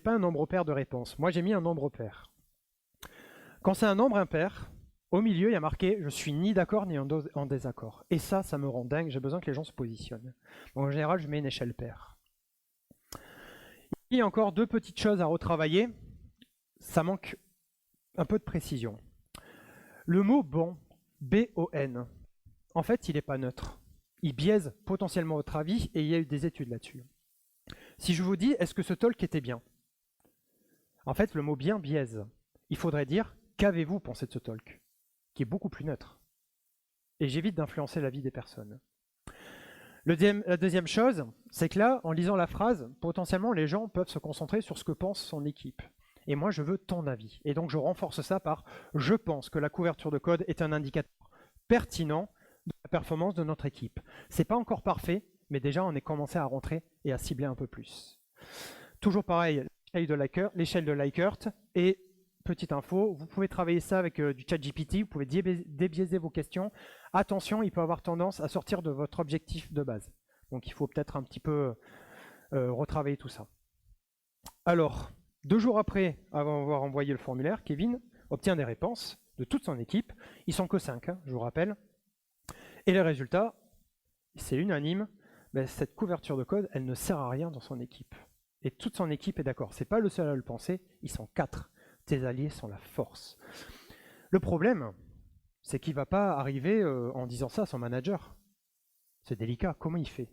pas un nombre pair de réponses. Moi, j'ai mis un nombre pair. Quand c'est un nombre impair, au milieu, il y a marqué « je suis ni d'accord ni en désaccord ». Et ça me rend dingue, j'ai besoin que les gens se positionnent. Donc, en général, je mets une échelle paire. Il y a encore 2 petites choses à retravailler. Ça manque un peu de précision. Le mot « bon », B-O-N, en fait, il n'est pas neutre. Il biaise potentiellement votre avis et il y a eu des études là-dessus. Si je vous dis « est-ce que ce talk était bien ?» En fait, le mot « bien » biaise. Il faudrait dire « qu'avez-vous pensé de ce talk ?» qui est beaucoup plus neutre. Et j'évite d'influencer la vie des personnes. La deuxième chose, c'est que là, en lisant la phrase, potentiellement les gens peuvent se concentrer sur ce que pense son équipe. Et moi, je veux ton avis. Et donc, je renforce ça par « je pense que la couverture de code est un indicateur pertinent de la performance de notre équipe ». C'est pas encore parfait, mais déjà, on est commencé à rentrer et à cibler un peu plus. Toujours pareil, l'échelle de Likert. Et petite info, vous pouvez travailler ça avec du ChatGPT, vous pouvez débiaiser vos questions. Attention, il peut avoir tendance à sortir de votre objectif de base. Donc, il faut peut-être un petit peu retravailler tout ça. Alors, 2 jours après avoir envoyé le formulaire, Kevin obtient des réponses de toute son équipe. Ils sont que 5, je vous rappelle. Et les résultats, c'est unanime. Mais cette couverture de code, elle ne sert à rien dans son équipe. Et toute son équipe est d'accord. C'est pas le seul à le penser. Ils sont 4. Tes alliés sont la force. Le problème, c'est qu'il ne va pas arriver en disant ça à son manager. C'est délicat. Comment il fait?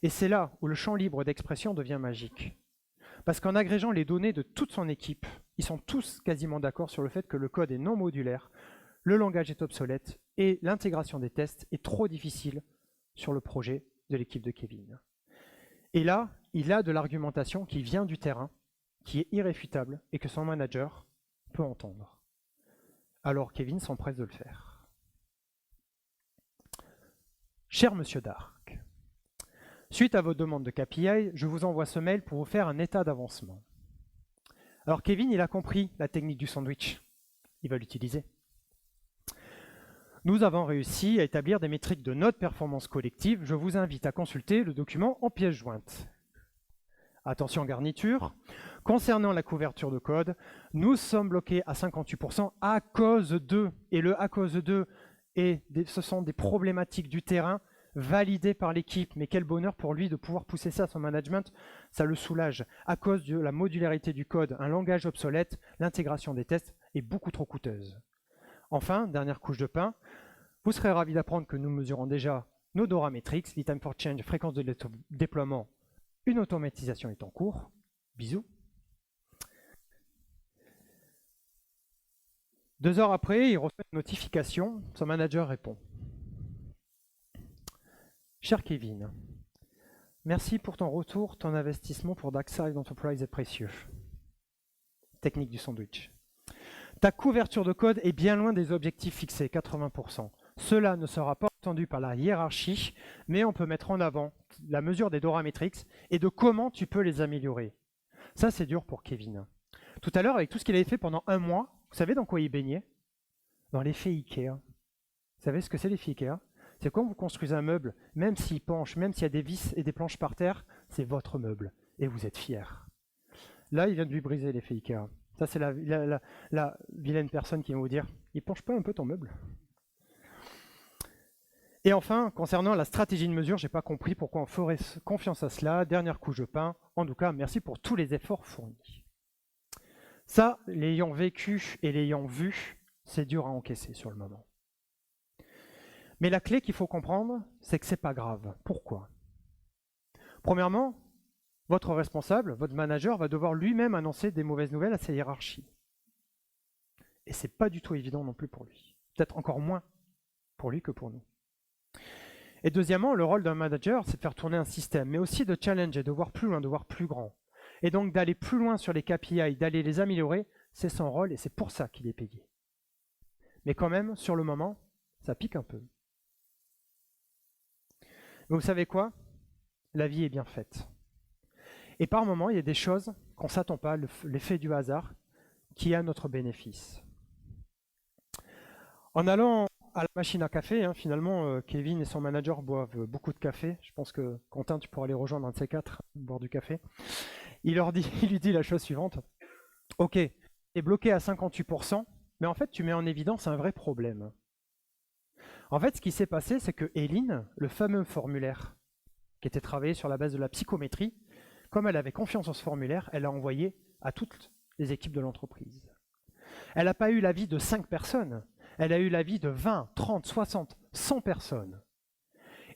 Et c'est là où le champ libre d'expression devient magique. Parce qu'en agrégeant les données de toute son équipe, ils sont tous quasiment d'accord sur le fait que le code est non modulaire, le langage est obsolète et l'intégration des tests est trop difficile sur le projet de l'équipe de Kevin. Et là, il a de l'argumentation qui vient du terrain, qui est irréfutable et que son manager peut entendre. Alors Kevin s'empresse de le faire. Cher Monsieur Dark, suite à vos demandes de KPI, je vous envoie ce mail pour vous faire un état d'avancement. Alors Kevin, il a compris la technique du sandwich. Il va l'utiliser. Nous avons réussi à établir des métriques de notre performance collective. Je vous invite à consulter le document en pièce jointe. Attention garniture. Concernant la couverture de code, nous sommes bloqués à 58% à cause de, et le à cause de, ce sont des problématiques du terrain validées par l'équipe. Mais quel bonheur pour lui de pouvoir pousser ça à son management, ça le soulage. À cause de la modularité du code, un langage obsolète, l'intégration des tests est beaucoup trop coûteuse. Enfin, dernière couche de pain, vous serez ravis d'apprendre que nous mesurons déjà nos DORA metrics, lead time for change, fréquence de déploiement, une automatisation est en cours. Bisous. 2 heures après, il reçoit une notification, son manager répond. Cher Kevin, merci pour ton retour, ton investissement pour Darkside Enterprise est précieux. Technique du sandwich. Ta couverture de code est bien loin des objectifs fixés, 80%. Cela ne sera pas entendu par la hiérarchie, mais on peut mettre en avant la mesure des DORA metrics et de comment tu peux les améliorer. Ça, c'est dur pour Kevin. Tout à l'heure, avec tout ce qu'il avait fait pendant 1 mois, vous savez dans quoi il baignait? Dans l'effet Ikea. Vous savez ce que c'est l'effet Ikea? C'est quand vous construisez un meuble, même s'il penche, même s'il y a des vis et des planches par terre, c'est votre meuble et vous êtes fier. Là, il vient de lui briser l'effet Ikea. Ça, c'est la vilaine personne qui va vous dire « Il penche pas un peu ton meuble ?» Et enfin, concernant la stratégie de mesure, je n'ai pas compris pourquoi on ferait confiance à cela. Dernière couche de pain. En tout cas, merci pour tous les efforts fournis. Ça, l'ayant vécu et l'ayant vu, c'est dur à encaisser sur le moment. Mais la clé qu'il faut comprendre, c'est que ce n'est pas grave. Pourquoi? Premièrement, votre responsable, votre manager, va devoir lui-même annoncer des mauvaises nouvelles à sa hiérarchie. Et ce n'est pas du tout évident non plus pour lui. Peut-être encore moins pour lui que pour nous. Et deuxièmement, le rôle d'un manager, c'est de faire tourner un système, mais aussi de challenger, de voir plus loin, de voir plus grand. Et donc d'aller plus loin sur les KPI, d'aller les améliorer, c'est son rôle et c'est pour ça qu'il est payé. Mais quand même, sur le moment, ça pique un peu. Mais vous savez quoi? La vie est bien faite. Et par moments, il y a des choses qu'on ne s'attend pas, l'effet du hasard, qui est à notre bénéfice. En allant à la machine à café, finalement, Kevin et son manager boivent beaucoup de café. Je pense que Quentin, tu pourras les rejoindre un de ces 4, boire du café. Il lui dit la chose suivante. Ok, tu es bloqué à 58%, mais en fait, tu mets en évidence un vrai problème. En fait, ce qui s'est passé, c'est que Eileen, le fameux formulaire qui était travaillé sur la base de la psychométrie, comme elle avait confiance en ce formulaire, elle l'a envoyé à toutes les équipes de l'entreprise. Elle n'a pas eu l'avis de 5 personnes. Elle a eu l'avis de 20, 30, 60, 100 personnes.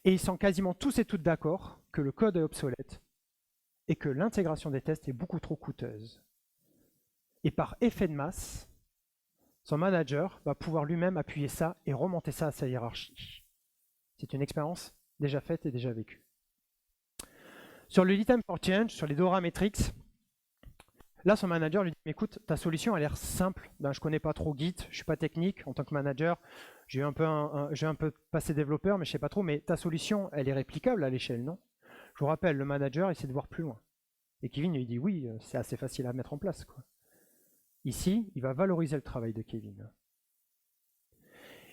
Et ils sont quasiment tous et toutes d'accord que le code est obsolète et que l'intégration des tests est beaucoup trop coûteuse. Et par effet de masse, son manager va pouvoir lui-même appuyer ça et remonter ça à sa hiérarchie. C'est une expérience déjà faite et déjà vécue. Sur le lead time for change, sur les Dora Metrics, là, son manager lui dit, écoute, ta solution a l'air simple. Ben, je ne connais pas trop Git, je ne suis pas technique en tant que manager. J'ai un peu passé développeur, mais je ne sais pas trop. Mais ta solution, elle est réplicable à l'échelle, non? Je vous rappelle, le manager essaie de voir plus loin. Et Kevin lui dit, oui, c'est assez facile à mettre en place, quoi. Ici, il va valoriser le travail de Kevin.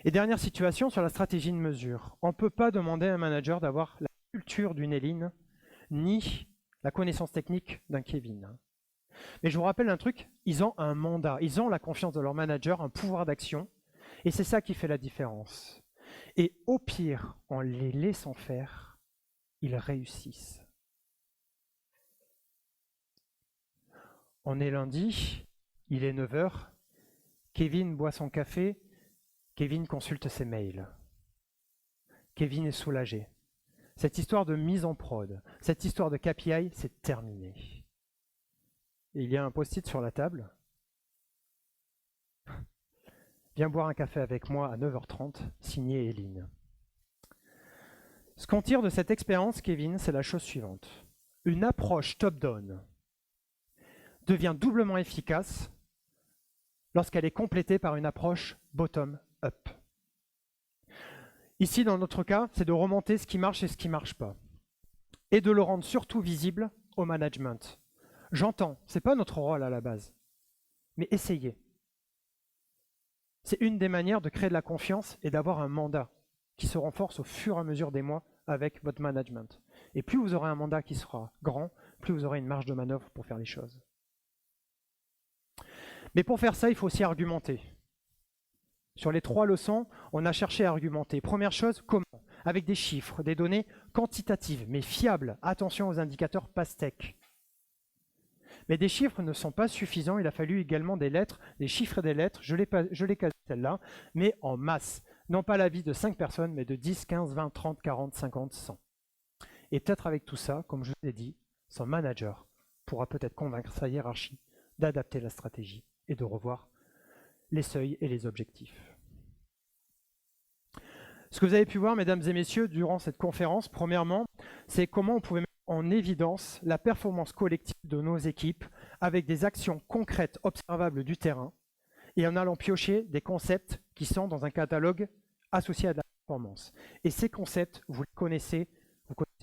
Et dernière situation sur la stratégie de mesure. On ne peut pas demander à un manager d'avoir la culture d'une Éline, ni la connaissance technique d'un Kevin. Mais je vous rappelle un truc, ils ont un mandat, ils ont la confiance de leur manager, un pouvoir d'action, et c'est ça qui fait la différence. Et au pire, en les laissant faire, ils réussissent. On est lundi, il est 9 h, Kevin boit son café, Kevin consulte ses mails. Kevin est soulagé. Cette histoire de mise en prod, cette histoire de KPI, c'est terminé. Et il y a un post-it sur la table. Viens boire un café avec moi à 9 h 30, signé Eline. Ce qu'on tire de cette expérience, Kevin, c'est la chose suivante. Une approche top-down devient doublement efficace lorsqu'elle est complétée par une approche bottom-up. Ici, dans notre cas, c'est de remonter ce qui marche et ce qui ne marche pas. Et de le rendre surtout visible au management. J'entends, ce n'est pas notre rôle à la base, mais essayez. C'est une des manières de créer de la confiance et d'avoir un mandat qui se renforce au fur et à mesure des mois avec votre management. Et plus vous aurez un mandat qui sera grand, plus vous aurez une marge de manœuvre pour faire les choses. Mais pour faire ça, il faut aussi argumenter. Sur les 3 leçons, on a cherché à argumenter. Première chose, comment? Avec des chiffres, des données quantitatives, mais fiables. Attention aux indicateurs pastèques. Mais des chiffres ne sont pas suffisants, il a fallu également des lettres, des chiffres et des lettres, je l'ai casé celle-là, mais en masse. Non pas l'avis de 5 personnes, mais de 10, 15, 20, 30, 40, 50, 100. Et peut-être avec tout ça, comme je vous l'ai dit, son manager pourra peut-être convaincre sa hiérarchie d'adapter la stratégie et de revoir les seuils et les objectifs. Ce que vous avez pu voir, mesdames et messieurs, durant cette conférence, premièrement, c'est comment on pouvait mettre en évidence la performance collective de nos équipes avec des actions concrètes observables du terrain et en allant piocher des concepts qui sont dans un catalogue associé à de la performance. Et ces concepts, vous connaissez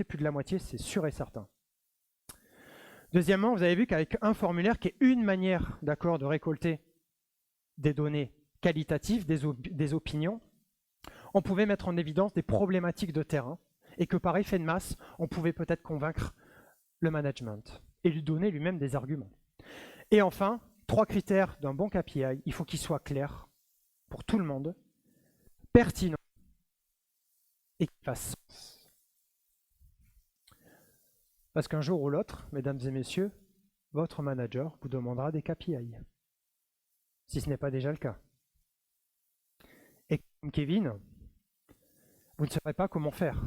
plus de la moitié, c'est sûr et certain. Deuxièmement, vous avez vu qu'avec un formulaire qui est une manière, d'accord, de récolter des données qualitatives, des opinions, on pouvait mettre en évidence des problématiques de terrain et que par effet de masse, on pouvait peut-être convaincre le management et lui donner lui-même des arguments. Et enfin, 3 critères d'un bon KPI, il faut qu'il soit clair pour tout le monde, pertinent et qu'il fasse sens. Parce qu'un jour ou l'autre, mesdames et messieurs, votre manager vous demandera des KPI, si ce n'est pas déjà le cas. Et comme Kevin, vous ne saurez pas comment faire.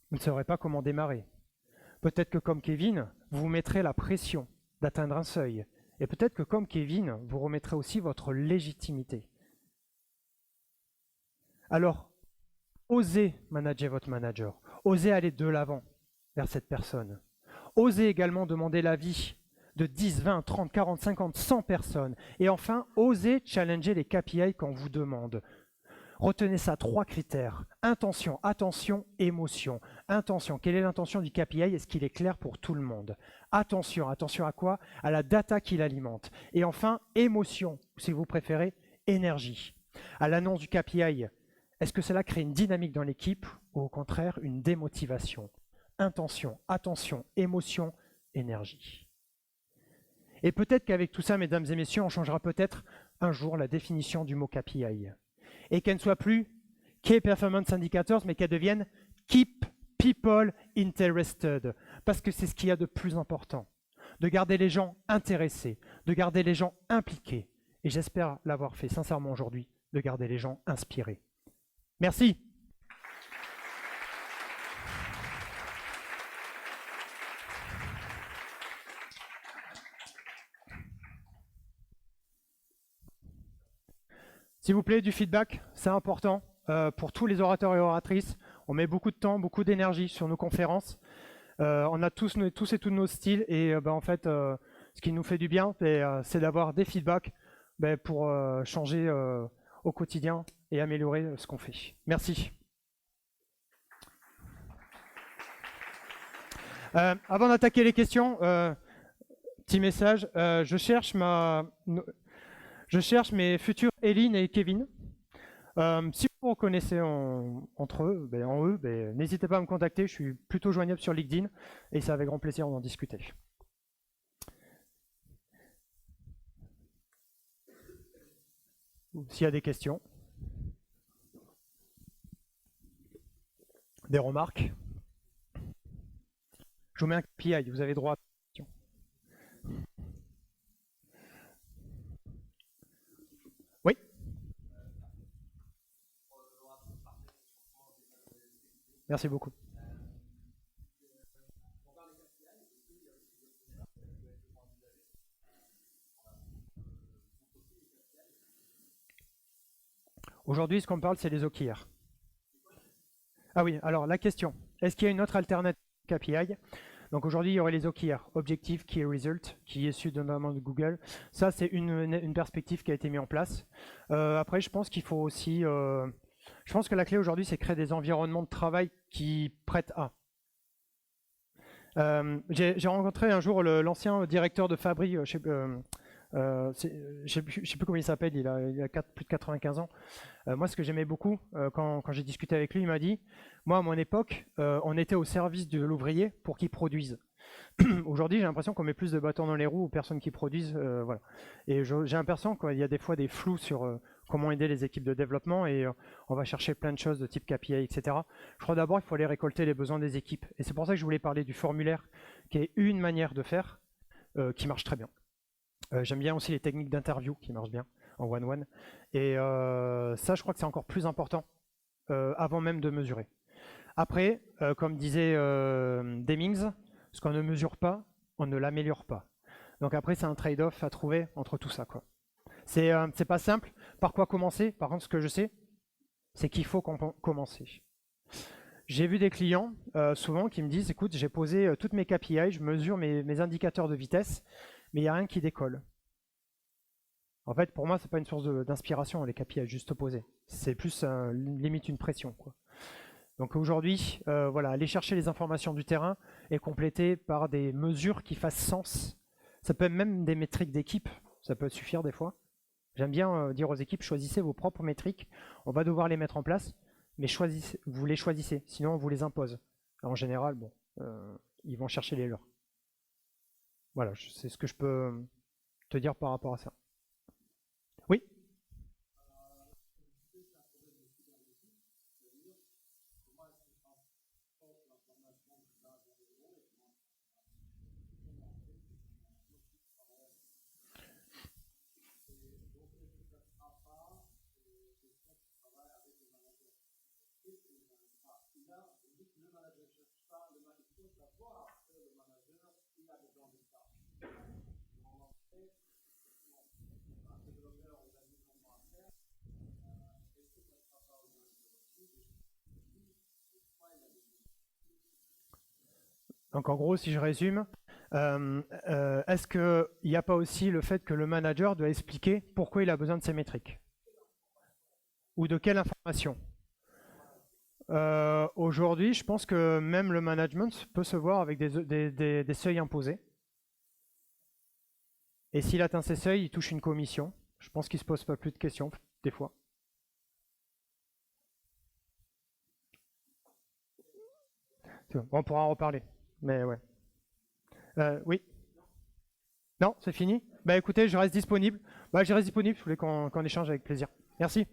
Vous ne saurez pas comment démarrer. Peut-être que comme Kevin, vous vous mettrez la pression d'atteindre un seuil. Et peut-être que comme Kevin, vous remettrez aussi votre légitimité. Alors, osez manager votre manager. Osez aller de l'avant vers cette personne. Osez également demander l'avis de 10, 20, 30, 40, 50, 100 personnes. Et enfin, osez challenger les KPI qu'on vous demande. Retenez ça, 3 critères. Intention, attention, émotion. Intention, quelle est l'intention du KPI? Est-ce qu'il est clair pour tout le monde? Attention, attention à quoi? À la data qui l'alimente. Et enfin, émotion, si vous préférez, énergie. À l'annonce du KPI, est-ce que cela crée une dynamique dans l'équipe ou au contraire une démotivation? Intention, attention, émotion, énergie. Et peut-être qu'avec tout ça, mesdames et messieurs, on changera peut-être un jour la définition du mot KPI. Et qu'elle ne soit plus Key Performance Indicators, mais qu'elle devienne Keep People Interested. Parce que c'est ce qu'il y a de plus important. De garder les gens intéressés, de garder les gens impliqués. Et j'espère l'avoir fait sincèrement aujourd'hui, de garder les gens inspirés. Merci. S'il vous plaît, du feedback, c'est important pour tous les orateurs et oratrices. On met beaucoup de temps, beaucoup d'énergie sur nos conférences. On a tous et tous nos styles et en fait, ce qui nous fait du bien, c'est d'avoir des feedbacks pour changer au quotidien et améliorer ce qu'on fait. Merci. Avant d'attaquer les questions, petit message, je cherche mes futurs Eline et Kevin. Si vous reconnaissez entre eux, n'hésitez pas à me contacter, je suis plutôt joignable sur LinkedIn et c'est avec grand plaisir d'en discuter. S'il y a des questions, des remarques, je vous mets un KPI, vous avez droit à questions. Oui. Merci beaucoup. Aujourd'hui, ce qu'on parle, c'est les OKR. Ah oui, alors la question, est-ce qu'il y a une autre alternative KPI? Donc aujourd'hui, il y aurait les OKR, Objective Key Result, qui est issu notamment de Google. Ça, c'est une perspective qui a été mise en place. Après, je pense qu'il faut aussi... je pense que la clé aujourd'hui, c'est créer des environnements de travail qui prêtent à. J'ai rencontré un jour l'ancien directeur de Fabry, je ne sais plus comment il s'appelle, il a plus de 95 ans. Moi, ce que j'aimais beaucoup, quand j'ai discuté avec lui, il m'a dit, moi, à mon époque, on était au service de l'ouvrier pour qu'il produise. Aujourd'hui, j'ai l'impression qu'on met plus de bâtons dans les roues aux personnes qui produisent. Voilà. Et j'ai l'impression qu'il y a des fois des flous sur comment aider les équipes de développement et on va chercher plein de choses de type KPI, etc. Je crois d'abord qu'il faut aller récolter les besoins des équipes. Et c'est pour ça que je voulais parler du formulaire, qui est une manière de faire qui marche très bien. J'aime bien aussi les techniques d'interview qui marchent bien en one-one. Et ça, je crois que c'est encore plus important avant même de mesurer. Après, comme disait Demings, ce qu'on ne mesure pas, on ne l'améliore pas. Donc après, c'est un trade-off à trouver entre tout ça, quoi. C'est pas simple. Par quoi commencer? Par contre, ce que je sais, c'est qu'il faut commencer. J'ai vu des clients souvent qui me disent, écoute, j'ai posé toutes mes KPI, je mesure mes indicateurs de vitesse, mais il n'y a rien qui décolle. En fait, pour moi, ce n'est pas une source d'inspiration, les KPI, juste opposé. C'est plus limite une pression, quoi. Donc aujourd'hui, voilà, aller chercher les informations du terrain et compléter par des mesures qui fassent sens. Ça peut être même des métriques d'équipe, ça peut suffire des fois. J'aime bien dire aux équipes, choisissez vos propres métriques, on va devoir les mettre en place, mais vous les choisissez, sinon on vous les impose. Alors, en général, bon, ils vont chercher les leurs. Voilà, c'est ce que je peux te dire par rapport à ça. Oui? Donc en gros, si je résume, est-ce qu'il n'y a pas aussi le fait que le manager doit expliquer pourquoi il a besoin de ces métriques? Ou de quelle information? Aujourd'hui, je pense que même le management peut se voir avec des seuils imposés. Et s'il atteint ces seuils, il touche une commission. Je pense qu'il ne se pose pas plus de questions, des fois. On pourra en reparler. Mais ouais. Oui. Non, c'est fini. Bah écoutez, je reste disponible. Je reste disponible, je voulais qu'on échange avec plaisir. Merci.